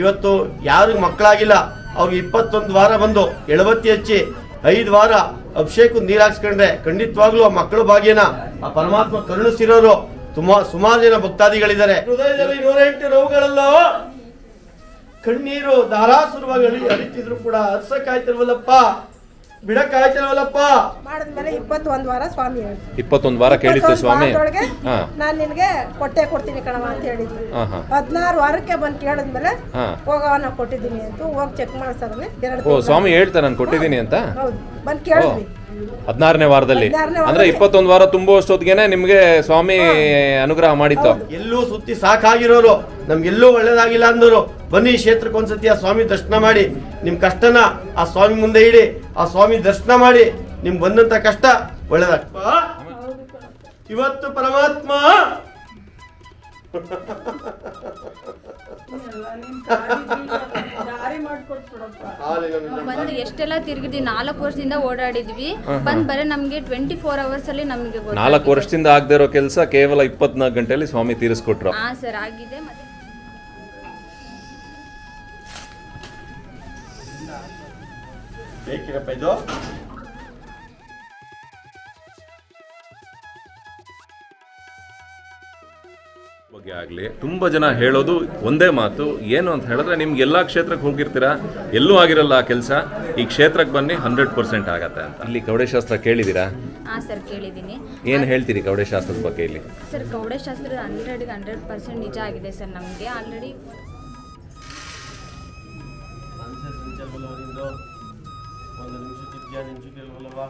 ಇವತ್ತು ಯಾರಿಗೆ ಮಕ್ಕಳಾಗಿಲ್ಲ ಅವ್ರಿಗೆ 21 ವಾರ ಬಂದು ಎಳವತ್ತಿ ಹಚ್ಚಿ 5 ವಾರ ಅಭಿಷೇಕ ನೀರು ಹಾಕ್ಸ್ಕೊಂಡ್ರೆ ಖಂಡಿತವಾಗ್ಲೂ ಆ ಮಕ್ಕಳ ಭಾಗ್ಯನ ಆ ಪರಮಾತ್ಮ ಕರುಣಿಸಿರೋರು ಸುಮಾರು ಜನ ಭಕ್ತಾದಿಗಳಿದ್ದಾರೆ. ಹೃದಯದಲ್ಲಿ 108 ನೋವುಗಳಲ್ಲೋ ಕಣ್ಣೀರು ಧಾರಾಸುರವಾಗಿ ಹರಿತಿದ್ರು ಕೂಡ ಹರ್ಸಕ್ಕಾಯ್ತಿಲ್ವಲ್ಲಪ್ಪ, ಬಿಡಕ್ಕಾಯ್ತಿಲ್ವಲ್ಲಪ್ಪ. ಮಾಡಿದ್ಮೇಲೆ 21 ವಾರ ಸ್ವಾಮಿ ಹೇಳಿದ್ರು. 21 ವಾರ ಕೇಳಿತ್ತು ಸ್ವಾಮಿ. ನಾನು ನಿನ್ಗೆ ಕೊಟ್ಟೆ ಕೊಡ್ತೀನಿ ಕಣವ ಅಂತ ಹೇಳಿದ್ರು. 16 ವಾರಕ್ಕೆ ಬಂದು ಕೇಳಿದ್ಮೇಲೆ ಹೋಗವ ನಾ ಕೊಟ್ಟಿದ್ದೀನಿ ಅಂತ ಹೋಗಿ ಚೆಕ್ ಮಾಡ್ಸೋದ್ರೆ ಸ್ವಾಮಿ ಹೇಳ್ತಾ ನಾನು ಕೊಟ್ಟಿದ್ದೀನಿ ಅಂತ. ಹೌದು, ಬಂದು ಕೇಳಿದ್ವಿ 16ನೇ ವಾರದಲ್ಲಿ. ಅಂದ್ರೆ 21 ವಾರ ತುಂಬುವಷ್ಟೊತ್ತಿಗೆನೆ ನಿಮ್ಗೆ ಸ್ವಾಮಿ ಅನುಗ್ರಹ ಮಾಡಿತ್ತು. ಎಲ್ಲೂ ಸುತ್ತಿ ಸಾಕಾಗಿರೋರು, ನಮ್ಗೆಲ್ಲೂ ಒಳ್ಳೇದಾಗಿಲ್ಲ ಅಂದವರು ಬನ್ನಿ ಕ್ಷೇತ್ರಕ್ಕೆ ಒಂದ್ಸತಿ ಆ ಸ್ವಾಮಿ ದರ್ಶನ ಮಾಡಿ ನಿಮ್ ಕಷ್ಟನ ಆ ಸ್ವಾಮಿ ಮುಂದೆ ಇಡಿ. ಆ ಸ್ವಾಮಿ ದರ್ಶನ ಮಾಡಿ ನಿಮ್ಗೆ ಬಂದಂತ ಕಷ್ಟ ಒಳ್ಳೇದಾಗ್ತದೆ. ಇವತ್ತು ಪರಮಾತ್ಮ ಬಂದು ಎಷ್ಟೆಲ್ಲ ತಿರುಗಿದ್ವಿ, 4 ವರ್ಷದಿಂದ ಓಡಾಡಿದ್ವಿ. ಬಂದ್ ಬರೀ ನಮ್ಗೆ 24 ಅವರ್ಸ್ ಅಲ್ಲಿ ನಮ್ಗೆ 4 ವರ್ಷದಿಂದ ಆಗದೆ ಇರೋ ಕೆಲಸ ಕೇವಲ 24 ಗಂಟೆಯಲ್ಲಿ ಸ್ವಾಮಿ ತೀರಿಸ್ಕೊಟ್ರು. ಹಾ ಸರ್ ಆಗಿದೆ. ಮತ್ತೆ ಬೇಕಿರಪ್ಪ ಇದು ಬಗ್ಗೆ ಆಗಲಿ ತುಂಬ ಜನ ಹೇಳೋದು ಒಂದೇ ಮಾತು ಏನು ಅಂತ ಹೇಳಿದ್ರೆ ನಿಮ್ಗೆ ಎಲ್ಲ ಕ್ಷೇತ್ರಕ್ಕೆ ಹೋಗಿರ್ತೀರಾ, ಎಲ್ಲೂ ಆಗಿರಲ್ಲ ಆ ಕೆಲಸ, ಈ ಕ್ಷೇತ್ರಕ್ಕೆ ಬನ್ನಿ 100% ಆಗತ್ತೆ ಅಂತ. ಇಲ್ಲಿ ಕವಡೆಶಾಸ್ತ್ರ ಕೇಳಿದ್ದೀರಾ? ಹಾ ಸರ್ ಕೇಳಿದ್ದೀನಿ. ಏನು ಹೇಳ್ತೀರಿ ಕವಡೆಶಾಸ್ತ್ರದ ಬಗ್ಗೆ ಇಲ್ಲಿ? ಸರ್ ಕವಡೆಶಾಸ್ತ್ರ 100% ನಿಜ ಆಗಿದೆ ಸರ್. ನಮಗೆ ಆಲ್ರೆಡಿ ಒಂದು ನಿಮಿಷ ಕೆಲವಲ್ಲವಾ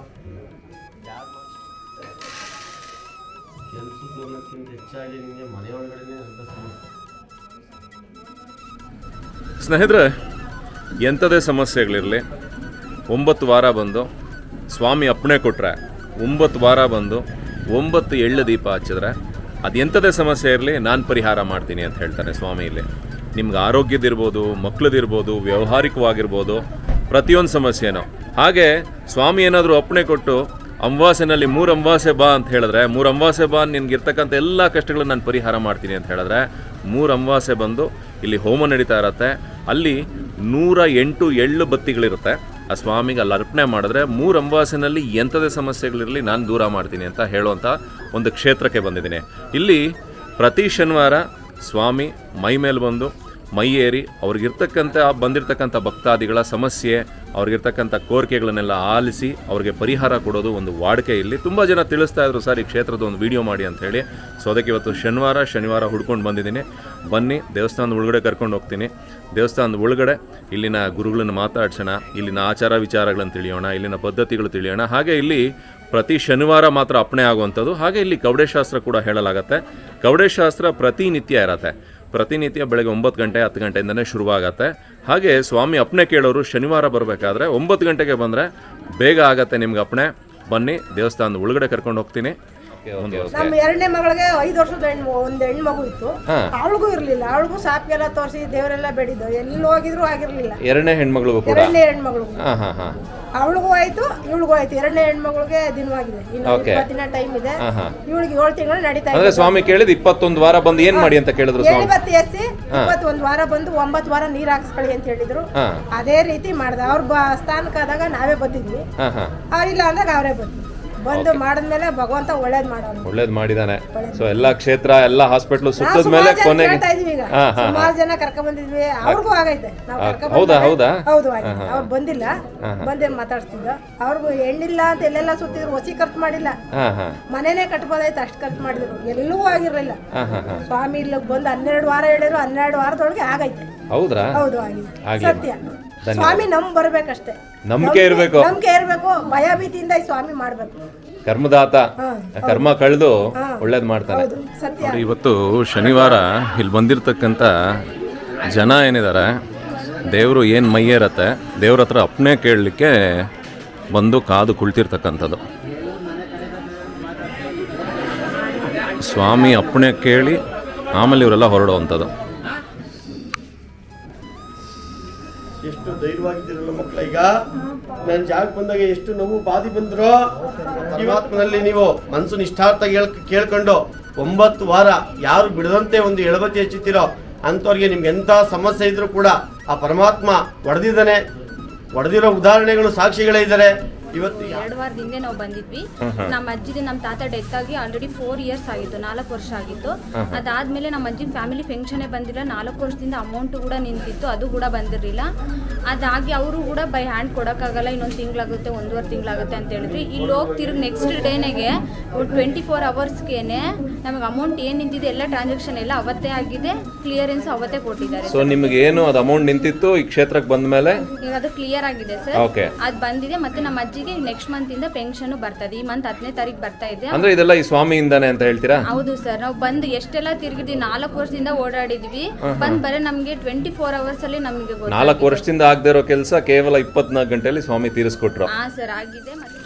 ಕೆಲಸಕ್ಕಿಂತ ಹೆಚ್ಚಾಗಿ ನಿಮಗೆ ಮನೆ ಒಳಗಡೆ ಸ್ನೇಹಿತರೆ, ಎಂಥದೇ ಸಮಸ್ಯೆಗಳಿರಲಿ 9 ವಾರ ಬಂದು ಸ್ವಾಮಿ ಅಪ್ಪಣೆ ಕೊಟ್ಟರೆ 9 ವಾರ ಬಂದು 9 ಎಳ್ಳು ದೀಪ ಹಚ್ಚಿದ್ರೆ ಅದು ಎಂಥದೇ ಸಮಸ್ಯೆ ಇರಲಿ ನಾನು ಪರಿಹಾರ ಮಾಡ್ತೀನಿ ಅಂತ ಹೇಳ್ತಾರೆ ಸ್ವಾಮಿ. ಇಲ್ಲಿ ನಿಮ್ಗೆ ಆರೋಗ್ಯದಿರ್ಬೋದು, ಮಕ್ಕಳದಿರ್ಬೋದು, ವ್ಯಾವಹಾರಿಕವಾಗಿರ್ಬೋದು, ಪ್ರತಿಯೊಂದು ಸಮಸ್ಯೆನೋ. ಹಾಗೆ ಸ್ವಾಮಿ ಏನಾದರೂ ಅಪ್ಪಣೆ ಕೊಟ್ಟು ಅಮಾವಾಸ್ಯೆನಲ್ಲಿ 3 ಅಮಾವಾಸ್ಯೆ ಬಾ ಅಂತ ಹೇಳಿದ್ರೆ 3 ಅಮಾವಾಸ್ಯೆ ಬಾ ನಿನ್ಗಿರ್ತಕ್ಕಂಥ ಎಲ್ಲ ಕಷ್ಟಗಳನ್ನ ನಾನು ಪರಿಹಾರ ಮಾಡ್ತೀನಿ ಅಂತ ಹೇಳಿದ್ರೆ 3 ಅಮಾವಾಸ್ಯೆ ಬಂದು ಇಲ್ಲಿ ಹೋಮ ನಡೀತಾ ಇರತ್ತೆ. ಅಲ್ಲಿ 108 ಎಳ್ಳು ಬತ್ತಿಗಳಿರುತ್ತೆ. ಆ ಸ್ವಾಮಿಗೆ ಅಲ್ಲಿ ಅರ್ಪಣೆ ಮಾಡಿದ್ರೆ 3 ಅಮಾವಾಸ್ಯೆನಲ್ಲಿ ಎಂಥದೇ ಸಮಸ್ಯೆಗಳಿರಲಿ ನಾನು ದೂರ ಮಾಡ್ತೀನಿ ಅಂತ ಹೇಳುವಂಥ ಒಂದು ಕ್ಷೇತ್ರಕ್ಕೆ ಬಂದಿದ್ದೀನಿ. ಇಲ್ಲಿ ಪ್ರತಿ ಶನಿವಾರ ಸ್ವಾಮಿ ಮೈ ಮೇಲೆ ಬಂದು ಮೈ ಏರಿ ಅವ್ರಿಗಿರ್ತಕ್ಕಂಥ ಬಂದಿರತಕ್ಕಂಥ ಭಕ್ತಾದಿಗಳ ಸಮಸ್ಯೆ, ಅವ್ರಿಗಿರ್ತಕ್ಕಂಥ ಕೋರಿಕೆಗಳನ್ನೆಲ್ಲ ಆಲಿಸಿ ಅವ್ರಿಗೆ ಪರಿಹಾರ ಕೊಡೋದು ಒಂದು ವಾಡಿಕೆ. ಇಲ್ಲಿ ತುಂಬ ಜನ ತಿಳಿಸ್ತಾ ಇದ್ರು ಸರ್ ಈ ಕ್ಷೇತ್ರದ ಒಂದು ವಿಡಿಯೋ ಮಾಡಿ ಅಂತ ಹೇಳಿ. ಸೊ ಅದಕ್ಕೆ ಇವತ್ತು ಶನಿವಾರ ಹುಡ್ಕೊಂಡು ಬಂದಿದ್ದೀನಿ. ಬನ್ನಿ, ದೇವಸ್ಥಾನದ ಒಳಗಡೆ ಕರ್ಕೊಂಡು ಹೋಗ್ತೀನಿ. ದೇವಸ್ಥಾನದ ಒಳಗಡೆ ಇಲ್ಲಿನ ಗುರುಗಳನ್ನು ಮಾತಾಡ್ಸೋಣ, ಇಲ್ಲಿನ ಆಚಾರ ವಿಚಾರಗಳನ್ನು ತಿಳಿಯೋಣ, ಇಲ್ಲಿನ ಪದ್ಧತಿಗಳು ತಿಳಿಯೋಣ. ಹಾಗೆ ಇಲ್ಲಿ ಪ್ರತಿ ಶನಿವಾರ ಮಾತ್ರ ಅಪ್ಪಣೆ ಆಗುವಂಥದ್ದು. ಹಾಗೆ ಇಲ್ಲಿ ಕವಡೆಶಾಸ್ತ್ರ ಕೂಡ ಹೇಳಲಾಗತ್ತೆ. ಕವಡೆಶಾಸ್ತ್ರ ಪ್ರತಿನಿತ್ಯ ಇರತ್ತೆ. ಪ್ರತಿನಿತ್ಯ ಬೆಳಗ್ಗೆ 9 ಗಂಟೆ 10 ಗಂಟೆಯಿಂದನೇ ಶುರುವಾಗತ್ತೆ. ಹಾಗೆ ಸ್ವಾಮಿ ಅಪ್ಪಣೆ ಕೇಳೋರು ಶನಿವಾರ ಬರಬೇಕಾದ್ರೆ 9 ಗಂಟೆಗೆ ಬಂದರೆ ಬೇಗ ಆಗತ್ತೆ ನಿಮ್ಗೆ ಅಪ್ಪಣೆ. ಬನ್ನಿ, ದೇವಸ್ಥಾನದ ಒಳಗಡೆ ಕರ್ಕೊಂಡು ಹೋಗ್ತೀನಿ. ನಮ್ಮ 2ನೇ ಮಗಳಿಗೆ 5 ವರ್ಷದ ಒಂದು ಹೆಣ್ಮಗು ಇತ್ತು. ಅವಳಿಗೂ ಇರ್ಲಿಲ್ಲ. ಅವಳಿಗೂ ಸಾಪಿಗೆಲ್ಲ ತೋರಿಸಿ ದೇವರೆಲ್ಲ ಬೇಡಿದ್ದು, ಎಲ್ಲಿ ಹೋಗಿದ್ರು ಆಗಿರ್ಲಿಲ್ಲ. 2ನೇ ಹೆಣ್ಮಗಳು ಕೂಡ 2ನೇ ಹೆಣ್ಮಗಳು ಅವಳಿಗೂ ಆಯ್ತು, ಇವಳಿಗೂ ಆಯ್ತು. 2ನೇ ಹೆಣ್ಮಗಳಿಗೆ ದಿನವಾಗಿದೆ. ಇನ್ನು 20 ದಿನ ಟೈಮ್ ಇದೆ. ಇವಳಿಗೆ 7 ತಿಂಗಳು ನಡೀತಾ ಇದೆ. ಸ್ವಾಮಿ ಕೇಳಿದ್ 21 ವಾರ ಬಂದು ಏನ್ ಮಾಡಿ ಅಂತ ಕೇಳಿದ್ರು. 21 ವಾರ ಬಂದು 9 ವಾರ ನೀರ್ ಹಾಕ್ಸ್ಕೊಳ್ಳಿ ಅಂತ ಹೇಳಿದ್ರು. ಅದೇ ರೀತಿ ಮಾಡ್ದ. ಅವ್ರ ಸ್ಥಾನಕ್ಕಾದಾಗ ನಾವೇ ಬಂದಿದ್ವಿ, ಅವ್ರಿಲ್ಲ ಅಂದಾಗ ಅವರೇ ಬಂದು ಮಾಡಿದ್ಮೇಲೆ ಭಗವಂತ ಒಳ್ಳೇದ್ ಮಾಡಿದಾನೆ. ಸೊ ಎಲ್ಲಾ ಕ್ಷೇತ್ರ ಎಲ್ಲ ಹಾಸ್ಪಿಟಲ್ ಸುತ್ತದ ಮೇಲೆ ಕೊನೆಗೆ ಸುಮಾರು ಜನ ಕರ್ಕೊಂಡ್ ಬಂದಿದ್ವಿ. ಅವ್ರಿಗೂ ಆಗೈತೆ. ಹೌದಾ? ಹೌದು, ಅವ್ರು ಬಂದಿಲ್ಲ, ಬಂದೇ ಮಾತಾಡ್ತಿದ್ದ. ಅವ್ರಿಗೂ ಹೆಣ್ಣಿಲ್ಲ ಅಂತ ಎಲ್ಲೆಲ್ಲ ಸುತ್ತಿದ್ರು, ಹೊಸಿ ಖರ್ಚು ಮಾಡಿಲ್ಲ, ಮನೇನೆ ಕಟ್ಬೋದಾಯ್ತು, ಅಷ್ಟು ಖರ್ಚು ಮಾಡಿದ್ರು, ಎಲ್ಲವೂ ಆಗಿರ್ಲಿಲ್ಲ. ಸ್ವಾಮಿ ಇಲ್ಲಿ ಬಂದು 12 ವಾರ ಹೇಳಿದ್ರು, 12 ವಾರದೊಳಗೆ ಆಗೈತೆ. ಹೌದು, ಆಗಿದೆ, ಸತ್ಯ. ಸ್ವಾಮಿ ಬರ್ಬೇಕಷ್ಟೇ, ನಂಬಿಕೆ ಇರ್ಬೇಕು, ಭಯ ಭೀತಿಯಿಂದ ಈ ಸ್ವಾಮಿ ಮಾಡ್ಬೇಕು. ಕರ್ಮದಾತ, ಕರ್ಮ ಕಳೆದು ಒಳ್ಳೇದ್ ಮಾಡ್ತಾನೆ. ಇವತ್ತು ಶನಿವಾರ ಇಲ್ಲಿ ಬಂದಿರತಕ್ಕಂಥ ಜನ ಏನಿದ್ದಾರೆ, ದೇವರು ಏನು ಮೈಯೇರತ್ತೆ, ದೇವ್ರ ಹತ್ರ ಅಪ್ಪಣೆ ಕೇಳಲಿಕ್ಕೆ ಬಂದು ಕಾದು ಕುಳಿತಿರ್ತಕ್ಕಂಥದ್ದು. ಸ್ವಾಮಿ ಅಪ್ಪಣೆ ಕೇಳಿ ಆಮೇಲೆ ಇವರೆಲ್ಲ ಹೊರಡುವಂಥದ್ದು. ಎಷ್ಟು ಧೈರ್ಯವಾಗಿದ್ದೀರಲ್ಲ ಮಕ್ಕಳ. ಈಗ ನನ್ನ ಜಾಗಕ್ಕೆ ಬಂದಾಗ ಎಷ್ಟು ನೋವು ಬಾಧಿ ಬಂದ್ರು. ಜೀವಾತ್ಮನಲ್ಲಿ ನೀವು ಮನಸ್ಸು ನಿಷ್ಠಾರ್ಥ ಕೇಳ್ಕೊಂಡು 9 ವಾರ ಯಾರು ಬಿಡದಂತೆ ಒಂದು ಎಳಬತ್ತಿ ಹಚ್ಚುತ್ತೀರೋ ಅಂಥವ್ರಿಗೆ ನಿಮ್ಗೆ ಎಂಥ ಸಮಸ್ಯೆ ಇದ್ರೂ ಕೂಡ ಆ ಪರಮಾತ್ಮ ಹೊಡೆದಿದ್ದಾನೆ. ಹೊಡೆದಿರೋ ಉದಾಹರಣೆಗಳು ಸಾಕ್ಷಿಗಳೇ ಇದ್ದಾರೆ. ಇವತ್ತು 2 ವಾರದ ಹಿಂದೆ ನಾವು ಬಂದಿದ್ವಿ. ನಮ್ಮ ಅಜ್ಜಿದು ನಮ್ಮ ತಾತ ಡೆತ್ ಆಗಿ ಆಲ್ರೆಡಿ 4 ಇಯರ್ಸ್ ಆಗಿತ್ತು, 4 ವರ್ಷ ಆಗಿತ್ತು. ಅದಾದ್ಮೇಲೆ ನಮ್ಮ ಅಜ್ಜಿ ಫ್ಯಾಮಿಲಿ ಫಂಕ್ಷನೇ ಬಂದಿಲ್ಲ. 4 ವರ್ಷದಿಂದ ಅಮೌಂಟ್ ಕೂಡ ನಿಂತಿತ್ತು, ಅದು ಕೂಡ ಬಂದಿರಲಿಲ್ಲ. ಅದಾಗಿ ಅವರು ಕೂಡ ಬೈ ಹ್ಯಾಂಡ್ ಕೊಡೋಕ್ಕಾಗಲ್ಲ, ಇನ್ನೊಂದು ತಿಂಗಳಾಗುತ್ತೆ, 1.5 ತಿಂಗಳಾಗುತ್ತೆ ಅಂತ ಹೇಳಿದ್ರಿ. ಇಲ್ಲಿ ಹೋಗಿ ತಿರುಗಿ ನೆಕ್ಸ್ಟ್ ಡೇನೆಗೆ 24 ಅವರ್ಸ್ಗೇನೆ ನಮಗೆ ಅಮೌಂಟ್ ಏನು ನಿಂತಿದೆ ಎಲ್ಲ ಟ್ರಾನ್ಸಾಕ್ಷನ್ ಎಲ್ಲ ಅವತ್ತೇ ಆಗಿದೆ, ಕ್ಲಿಯರೆನ್ಸ್ ಅವತ್ತೇ ಕೊಟ್ಟಿದ್ದಾರೆ. ಸೊ ನಿಮಗೆ ಏನು ಅದು ಅಮೌಂಟ್ ನಿಂತಿತ್ತು ಈ ಕ್ಷೇತ್ರಕ್ಕೆ ಬಂದ ಮೇಲೆ ಈಗ ಅದು ಕ್ಲಿಯರ್ ಆಗಿದೆ ಸರ್. ಓಕೆ, ಅದು ಬಂದಿದೆ. ಮತ್ತೆ ನಮ್ಮ ಅಜ್ಜಿಗೆ ನೆಕ್ಸ್ಟ್ ಮಂತ್ ಇಂದ ಪೆನ್ಷನ್ ಬರ್ತದೆ. ಈ ಮಂತ್ 10ನೇ ತಾರೀಕು ಬರ್ತಾ ಇದೆ. ಅಂದ್ರೆ ಇದೆಲ್ಲ ಈ ಸ್ವಾಮಿಯಿಂದಾನೆ ಅಂತ ಹೇಳ್ತೀರಾ? ಹೌದು ಸರ್. ನಾವು ಬಂದು ಎಷ್ಟೆಲ್ಲ ತಿರುಗಿದ್ವಿ, 4 ವರ್ಷದಿಂದ ಓಡಾಡಿದ್ವಿ. ಬರೀ ನಮಗೆ 24 ಅವರ್ಸ್ ಅಲ್ಲಿ ನಮಗೆ 4 ವರ್ಷದಿಂದ ಆಗದೆ ಇರೋ ಕೆಲಸ ಕೇವಲ 24 ಗಂಟೆಯಲ್ಲಿ ಸ್ವಾಮಿ ತೀರಿಸ್ಕೊಟ್ರು. ಹಾ ಸರ್ ಆಗಿದೆ. ಮತ್ತೆ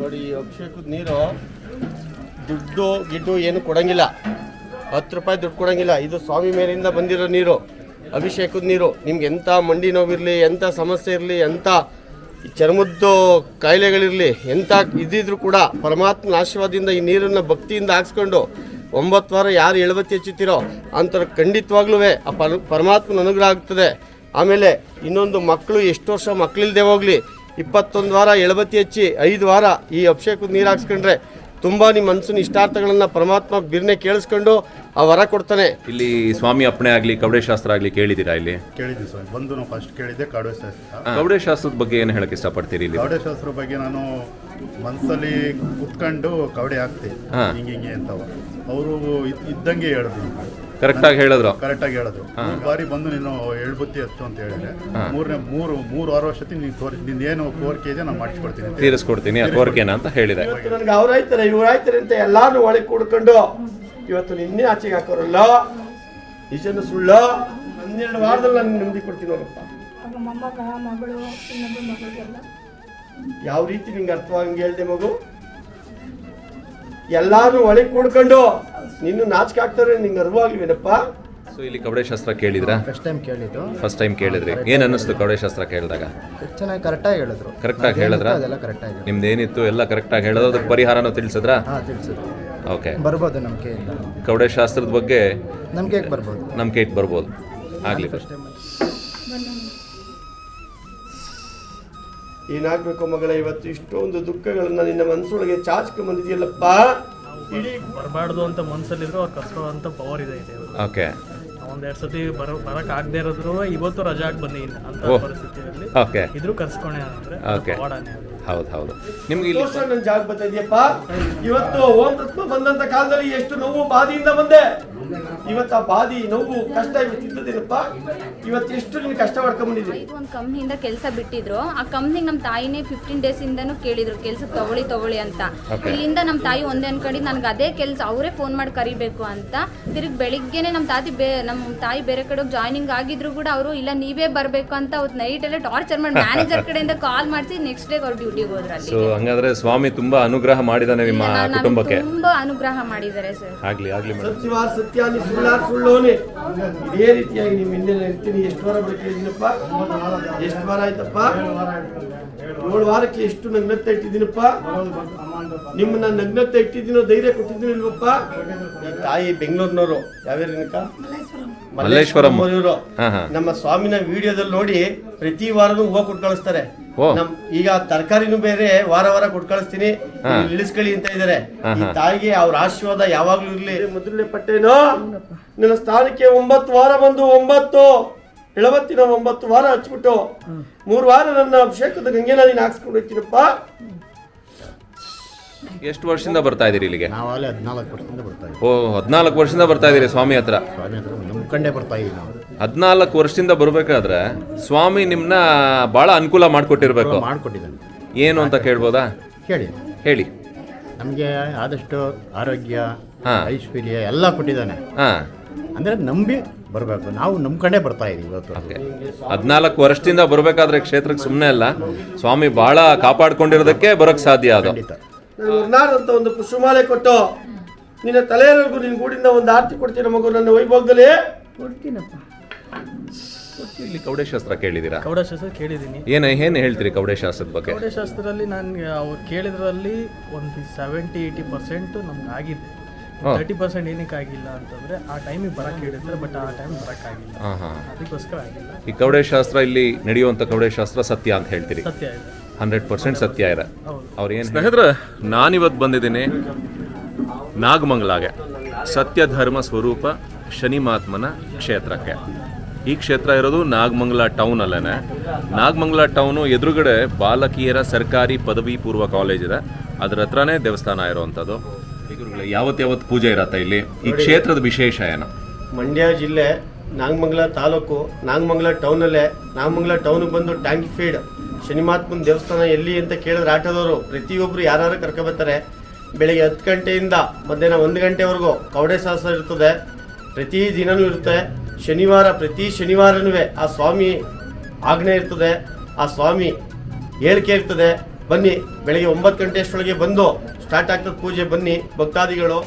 ನೋಡಿ, ಈ ಅಭಿಷೇಕದ ನೀರು ದುಡ್ಡು ಗಿಡ್ಡು ಏನು ಕೊಡಂಗಿಲ್ಲ, 10 ರೂಪಾಯಿ ದುಡ್ಡು ಕೊಡಂಗಿಲ್ಲ. ಇದು ಸ್ವಾಮಿ ಮೇಲಿಂದ ಬಂದಿರೋ ನೀರು, ಅಭಿಷೇಕದ ನೀರು. ನಿಮ್ಗೆ ಎಂಥ ಮಂಡಿ ನೋವಿರಲಿ, ಎಂಥ ಸಮಸ್ಯೆ ಇರಲಿ, ಎಂಥ ಚರ್ಮದ್ದು ಕಾಯಿಲೆಗಳಿರಲಿ, ಎಂಥ ಇದ್ದಿದ್ರು ಕೂಡ ಪರಮಾತ್ಮನ ಆಶೀರ್ವಾದದಿಂದ ಈ ನೀರನ್ನು ಭಕ್ತಿಯಿಂದ ಹಾಕ್ಸ್ಕೊಂಡು 9 ವಾರ ಯಾರು ಎಳವತ್ತಿ ಹೆಚ್ಚುತ್ತೀರೋ ಅಂಥವ್ರು ಖಂಡಿತವಾಗ್ಲೂ ಆ ಪರಮಾತ್ಮನ ಅನುಗ್ರಹ ಆಗ್ತದೆ. ಆಮೇಲೆ ಇನ್ನೊಂದು, ಮಕ್ಕಳು ಎಷ್ಟು ವರ್ಷ ಮಕ್ಕಳಿಲ್ಲದೆ ಹೋಗಲಿ 21 ವಾರ ಎಳವತ್ತಿ ಹೆಚ್ಚಿ 5 ವಾರ ಈ ಅಭಿಷೇಕದ ನೀರು ಹಾಕ್ಸ್ಕೊಂಡ್ರೆ ತುಂಬ ನಿಮ್ಮ ಮನಸ್ಸಿನ ಇಷ್ಟಾರ್ಥಗಳನ್ನು ಪರಮಾತ್ಮ ಬಿರ್ನೆ ಕೇಳಿಸ್ಕೊಂಡು ಆ ವರ ಕೊಡ್ತಾನೆ. ಇಲ್ಲಿ ಸ್ವಾಮಿ ಅಪ್ಪಣೆ ಆಗಲಿ ಕವಡೆ ಶಾಸ್ತ್ರ ಆಗಲಿ ಕೇಳಿದ್ದೀರಾ? ಇಲ್ಲಿ ಕೇಳಿದ್ವಿ ಸರ್. ಬಂದು ನಾವು ಫಸ್ಟ್ ಕೇಳಿದ್ದೆ ಕವಡೆ ಶಾಸ್ತ್ರ. ಕವಡೆ ಶಾಸ್ತ್ರದ ಬಗ್ಗೆ ಏನು ಹೇಳಕ್ಕೆ ಇಷ್ಟಪಡ್ತೀರಿ? ಇಲ್ಲಿ ಕವಡೆ ಶಾಸ್ತ್ರ ಬಗ್ಗೆ ನಾನು ಮನಸ್ಸಲ್ಲಿ ಕುತ್ಕೊಂಡು ಕವಡೆ ಹಾಕ್ತೀನಿ ಹಿಂಗೆ ಅಂತವ. ಅವರು ಇದ್ದಂಗೆ ಹೇಳಿದ್ರು, ಕರೆಕ್ಟಾಗಿ ಹೇಳಿದ್ರು. ಕರೆಕ್ಟಾಗಿ ಹೇಳಿದ್ರು. 3 ಬಾರಿ ಬಂದು ನೀನು ಎಳ್ಬುತ್ತಿ ಹತ್ತು ಅಂತ ಹೇಳಿದ್ರೆ ಮೂರು 6 ವರ್ಷತಿ ನಿಂದು ಏನು ಕೋರಿಕೆ ಇದೆ ನಾನು ಮಾಡಿಸ್ಕೊಡ್ತೀನಿ, ತೀರಿಸ್ಕೊಡ್ತೀನಿ ಆ ಕೋರಿಕೆನ ಅಂತ ಹೇಳಿದೆ. ಇವತ್ತು ನನಗೆ ಅವ್ರಾಯ್ತಾರೆ ಇವ್ರಾಯ್ತಾರೆ ಅಂತ ಎಲ್ಲಾರು ಒಳಗೆ ಕೂಡ್ಕೊಂಡು ಇವತ್ತು ನಿನ್ನೆ ಆಚೆಗೆ ಹಾಕೋರಲ್ಲ, ಈಶನ ಸುಳ್ಳ 12 ವಾರದಲ್ಲಿ ನಾನು ನೆಮ್ಮದಿ ಕೊಡ್ತೀನಿ ನೋಡಪ್ಪ. ಯಾವ ರೀತಿ ನಿಂಗೆ ಅರ್ಥವಾಗಂಗೆ ಹೇಳ್ದೆ ಮಗು? ಎಲ್ಲಾರು ಒಳಗೆ ಕೂಡ್ಕೊಂಡು ನಿನ್ನ ನಾಚಿಕೆ ಆಗ್ತಾರೆ, ನಿಂಗೆ ಅರಿವಾಗ್ಲಿವೇನಪ್ಪ? ಸೊ ಇಲ್ಲಿ ಕವಡೆ ಶಾಸ್ತ್ರ ಕೇಳಿದ್ರಾ? ಫಸ್ಟ್ ಟೈಮ್ ಕೇಳಿದ್ದು. ಫಸ್ಟ್ ಟೈಮ್ ಕೇಳಿದ್ರಿ, ಏನು ಅನ್ನಿಸ್ತು ಕವಡೆ ಶಾಸ್ತ್ರ ಕೇಳಿದಾಗ? ಚೆನ್ನಾಗಿ ಕರೆಕ್ಟಾಗಿ ಹೇಳಿದ್ರು. ಕರೆಕ್ಟಾಗಿ ಹೇಳಿದ್ರ? ಅದೆಲ್ಲ ಕರೆಕ್ಟಾಗಿ ನಿಮ್ದು ಏನಿತ್ತು ಎಲ್ಲ ಕರೆಕ್ಟಾಗಿ ಹೇಳಿದ್ರು, ಅದಕ್ಕೆ ಪರಿಹಾರನೂ ತಿಳಿಸಿದ್ರಾ? ಹಾಂ ತಿಳಿಸಿದ್ರು. ಓಕೆ, ಬರ್ಬೋದು ನಂಬಿಕೆಯಿಂದ. ಕವಡೆ ಶಾಸ್ತ್ರದ ಬಗ್ಗೆ ನಂಬಿಕೆಗೆ ಬರ್ಬೋದು, ನಂಬಿಕೆ ಬರ್ಬೋದು. ಆಗಲಿ. ಫಸ್ಟ್ ಏನಾಗಬೇಕು ಮಗಳ, ಇವತ್ತು ಇಷ್ಟೊಂದು ದುಃಖಗಳನ್ನ ನಿನ್ನ ಮನಸ್ಸೊಳಗೆ ಚಾಚ್ಕೊಂಡು ಬಂದಿದೆಯಲ್ಲಪ್ಪ. ಇಡೀ ಬರಬಾರ್ದು ಅಂತ ಮನಸ್ಸಲ್ಲಿದ್ರು ಅವ್ರು ಕರ್ಸೋಂಥ ಪವರ್ ಇದೆ. ಓಕೆ, 1-2 ಸತಿ ಬರಕ್ ಆಗದೆ ಇರೋದ್ರು ಇವತ್ತು ರಜಾಕ್ ಬಂದಿಲ್ಲ ಅಂತ ಪರಿಸ್ಥಿತಿಯಲ್ಲಿ ಓಕೆ ಇದ್ರು ಕರ್ಸ್ಕೊಂಡೆ ಅಂದ್ರೆ ಓಕೆ, ಹೌದು ಹೌದು. ನಿಮ್ಗೆ ಇಲ್ಲಿ ವರ್ಷ ನನ್ನ ಜಾಗ ಬರ್ತಾ ಇದೆಯಪ್ಪ. ಇವತ್ತು ಓಂ ತತ್ವ ಬಂದಂತ ಕಾಲದಲ್ಲಿ ಎಷ್ಟು ನೋವು ಬಾದಿಯಿಂದ ಬಂದೆ. ಇವತ್ತು ಆ ಬಾದಿ ನೋವು ಕಷ್ಟ ಇವತ್ತಿದ್ದದೇನಪ್ಪ. ಇವತ್ತು ಎಷ್ಟು ನಿಮ್ಗೆ ಕಷ್ಟ ಮಾಡ್ಕೊಂಡ್ಬಂದಿದ್ದೀವಿ. ಇದು ಒಂದು ಕಂಪ್ನಿಯಿಂದ ಕೆಲಸ ಬಿಟ್ಟಿದ್ರು. ಆ ಕಂಪ್ನಿಗೆ ನಮ್ಮ ತಾಯಿನೇ 15 ಡೇಸ್ ಇಂದನೂ ಕೇಳಿದ್ರು ಕೆಲಸ ತಗೊಳ್ಳಿ ಅಂತ. ಇಲ್ಲಿಂದ ನಮ್ಮ ತಾಯಿ ಒಂದೇ ಅನ್ಕೊಂಡು ನನಗೆ ಅದೇ ಕೆಲಸ ಅವರೇ ಫೋನ್ ಮಾಡಿ ಕರಿಬೇಕು ಅಂತ. ತಿರುಗಿ ಬೆಳಿಗ್ಗೆನೆ ನಮ್ಮ ತಾಯಿ ಬೇರೆ ಕಡೆ ಜಾಯ್ನಿಂಗ್ ಆಗಿದ್ರು ಕೂಡ ಅವರು ಇಲ್ಲ ನೀವೇ ಬರಬೇಕು ಅಂತ ಅವತ್ತು ನೈಟ್ ಎಲ್ಲ ಟಾರ್ಚರ್ ಮಾಡಿ ಮ್ಯಾನೇಜರ್ ಕಡೆಯಿಂದ ಕಾಲ್ ಮಾಡಿಸಿ ನೆಕ್ಸ್ಟ್ ಡೇ ಅವ್ರು ಡ್ಯೂಟಿಗೆ ಹೋದ್ರು. ಅಲ್ಲಿ ಸೊ ಹಂಗಾದ್ರೆ ಸ್ವಾಮಿ ತುಂಬಾ ಅನುಗ್ರಹ ಮಾಡಿದಾನೆ ನಿಮ್ಮ ಕುಟುಂಬಕ್ಕೆ. ತುಂಬಾ ಅನುಗ್ರಹ ಮಾಡಿದ್ದಾರೆ ಸರ್. ಆಗ್ಲಿ ಆಗ್ಲಿ ಮೇಡಮ್. ಸತ್ಯವಾರ ಸತ್ಯಾನಿ ಸುಳ್ಳಾರ್ ಸುಳ್ಳೋನೆ. ಇದೇ ರೀತಿಯಾಗಿ ನಿಮ್ಮ ಹಿಂದೆ ಇರ್ತೀನಿ. ಎಷ್ಟು ವಾರ ಬೇಕಿದ್ದೀನಪ್ಪ? ಎಷ್ಟು ವಾರ ಆಯ್ತಪ್ಪ? 7 ವಾರಕ್ಕೆ ಎಷ್ಟು ನಗ್ನತೆ ಇಟ್ಟಿದ್ದೀನಪ್ಪ? ನಿಮ್ಮನ್ನ ನಗ್ನತೆ ಇಟ್ಟಿದ್ದೀನೋ ಧೈರ್ಯ ಕೊಟ್ಟಿದ್ದೀನೋ ಇಲ್ವಪ್ಪ? ಈ ತಾಯಿ ಬೆಂಗಳೂರಿನವರು ಯಾವ್ಯಾರನಕ್ಕ ಮಲ್ಲೇಶ್ವರಂ ಇವರು ನಮ್ಮ ಸ್ವಾಮಿನ ವಿಡಿಯೋದಲ್ಲಿ ನೋಡಿ ಪ್ರತಿ ವಾರನೂ ಹೂವು ಕೊಟ್ಟು ಕಳಿಸ್ತಾರೆ. ನಮ್ ಈಗ ತರಕಾರಿನೂ ಬೇರೆ ವಾರ ಕೊಟ್ಟು ಕಳಿಸ್ತೀನಿ ಇಳಿಸ್ಕೊಳ್ಳಿ ಅಂತ ಇದಾರೆ. ಈ ತಾಯಿಗೆ ಅವ್ರ ಆಶೀರ್ವಾದ ಯಾವಾಗ್ಲೂ ಇರ್ಲಿ. ಮೊದಲನೇ ಪಟ್ಟೇನೋ ನನ್ನ ಸ್ಥಾನಕ್ಕೆ 9 ವಾರ ಬಂದು 9 ಎಳವತ್ತಿನ 9 ವಾರ ಹಚ್ಬಿಟ್ಟು 3 ವಾರ ನನ್ನ ಅಭಿಷೇಕದ ಗಂಗೆನ ನೀನು ಹಾಕ್ಸ್ಕೊಂಡು ಹೋಗ್ತೀನಪ್ಪ. ಎಷ್ಟು ವರ್ಷದಿಂದ ಬರ್ತಾ ಇದೀರಿ ಇಲ್ಲಿಗೆ? ನಾವು ಅಲ್ಲಿ 14 ವರ್ಷದಿಂದ ಬರ್ತಾ ಇದ್ದೀವಿ. ಓ, 14 ವರ್ಷದಿಂದ ಬರ್ತಾ ಇದೀರಿ ಸ್ವಾಮಿ ಹತ್ರ? ಸ್ವಾಮಿ ಹತ್ರ ನಂಬ್ಕೊಂಡೇ ಬರ್ತಾ ಇದ್ದೀವಿ ನಾವು. 14 ವರ್ಷದಿಂದ ಬರ್ಬೇಕಾದ್ರೆ ಸ್ವಾಮಿ ನಿಮ್ನ ಬಹಳ ಅನುಕೂಲ ಮಾಡ್ಕೊಟ್ಟಿರ್ಬೇಕು. ಮಾಡ್ಕೊಟ್ಟಿದ್ದಾನೆ. ಏನು ಅಂತ ಕೇಳ್ಬೋದಾ? ಹೇಳಿ. ನಮಗೆ ಆದಷ್ಟು ಆರೋಗ್ಯ, ಐಶ್ವರ್ಯ ಎಲ್ಲ ಕೊಟ್ಟಿದ್ದಾನೆ. ಅಂದ್ರೆ ನಂಬಿ ಬರಬೇಕು. ನಾವು ನಂಬ್ಕೊಂಡೇ ಬರ್ತಾ ಇದೀವಿ ಇವತ್ತು. 14 ವರ್ಷದಿಂದ ಬರ್ಬೇಕಾದ್ರೆ ಕ್ಷೇತ್ರಕ್ಕೆ ಸುಮ್ಮನೆ ಅಲ್ಲ, ಸ್ವಾಮಿ ಬಹಳ ಕಾಪಾಡ್ಕೊಂಡಿರೋದಕ್ಕೆ ಬರೋಕ್ ಸಾಧ್ಯ. ಅದು ಅಂತ ಒಂದು ಪುಷ್ಪಮಾಲೆ ಕೊಟ್ಟು ನಿನ್ನ ತಲೆಯವರೆಗೂ ನಿನ್ನ ಗೂಡಿಂದ ಒಂದು ಆರತಿ ಕೊಡ್ತೀನಿ ಮಗು. ನನ್ನ ವೈಭೋಗದಲ್ಲಿ ಕೊಡ್ತೀನಪ್ಪ. ಇಲ್ಲಿ ಕವಡೆ ಶಾಸ್ತ್ರ ಕೇಳಿದ್ದೀರಾ? ಕವಡೆ ಶಾಸ್ತ್ರ ಕೇಳಿದ್ದೀನಿ. ಏನು ಹೇಳ್ತೀರಿ ಕವಡೆ ಶಾಸ್ತ್ರದ ಬಗ್ಗೆ? ಕವಡೆ ಶಾಸ್ತ್ರದಲ್ಲಿ ನನಗೆ ಅವ್ರು ಕೇಳಿದ್ರಲ್ಲಿ ಒಂದು 70-80% ನಮ್ಗೆ ಆಗಿದೆ. 30% ಏನಕ್ಕೆ ಆಗಿಲ್ಲ ಅಂತಂದ್ರೆ ಆ ಟೈಮಿಗೆ ಬರಕ್ಕೆ ಹೇಳಿದ್ರೆ ಬಟ್ ಆ ಟೈಮ್ ಬರಕ್ಕಾಗಿಲ್ಲ, ಹಾಂ ಹಾಂ ಅದಕ್ಕೋಸ್ಕರ ಆಗಿಲ್ಲ. ಈ ಕವಡೆಶಾಸ್ತ್ರ ಇಲ್ಲಿ ನಡೆಯುವಂಥ ಕವಡೆಶಾಸ್ತ್ರ ಸತ್ಯ ಅಂತ ಹೇಳ್ತೀರಿ? ಸತ್ಯ ಇದೆ. 100% ಸತ್ಯ ಇದೆ. ಹೌದು. ಅವ್ರೇನು ಸ್ನೇಹಿತರೆ, ನಾನಿವತ್ತು ಬಂದಿದ್ದೀನಿ ನಾಗಮಂಗಲಾಗೆ, ಸತ್ಯ ಧರ್ಮ ಸ್ವರೂಪ ಶನಿಮಾತ್ಮನ ಕ್ಷೇತ್ರಕ್ಕೆ. ಈ ಕ್ಷೇತ್ರ ಇರೋದು ನಾಗಮಂಗಲ ಟೌನ್ ಅಲ್ಲೇ. ನಾಗಮಂಗಲ ಟೌನು ಎದುರುಗಡೆ ಬಾಲಕಿಯರ ಸರ್ಕಾರಿ ಪದವಿ ಪೂರ್ವ ಕಾಲೇಜ್ ಇದೆ, ಅದ್ರ ಹತ್ರನೇ ದೇವಸ್ಥಾನ ಇರುವಂಥದ್ದು. ಯಾವತ್ತು ಪೂಜೆ ಇರತ್ತೆ ಇಲ್ಲಿ? ಈ ಕ್ಷೇತ್ರದ ವಿಶೇಷ ಏನು? ಮಂಡ್ಯ ಜಿಲ್ಲೆ ನಾಗಮಂಗಲ ತಾಲೂಕು ನಾಗಮಂಗಲ ಟೌನಲ್ಲೇ, ನಾಗಮಂಗಲ ಟೌನಿಗೆ ಬಂದು ಟ್ಯಾಂಕ್ ಫೀಡ್ ಶನಿಮಾತ್ಮನ ದೇವಸ್ಥಾನ ಎಲ್ಲಿ ಅಂತ ಕೇಳಿದ್ರೆ ಆಟೋದವರು ಪ್ರತಿಯೊಬ್ಬರು ಯಾರು ಕರ್ಕೊಬರ್ತಾರೆ. ಬೆಳಿಗ್ಗೆ 10 ಗಂಟೆಯಿಂದ ಮಧ್ಯಾಹ್ನ 1 ಗಂಟೆವರೆಗೂ ಕವಡೆ ಶಾಸ್ತ್ರ ಇರ್ತದೆ, ಪ್ರತಿ ದಿನವೂ ಇರುತ್ತೆ. ಪ್ರತಿ ಶನಿವಾರನೂ ಆ ಸ್ವಾಮಿ ಆಜ್ಞೆ ಇರ್ತದೆ, ಆ ಸ್ವಾಮಿ ಹೇಳಿಕೆ ಇರ್ತದೆ. ಬನ್ನಿ, ಬೆಳಗ್ಗೆ 9 ಗಂಟೆ ಅಷ್ಟರೊಳಗೆ ಬಂದು ಸ್ಟಾರ್ಟ್ ಆಗ್ತದೆ ಪೂಜೆ. ಬನ್ನಿ ಭಕ್ತಾದಿಗಳು.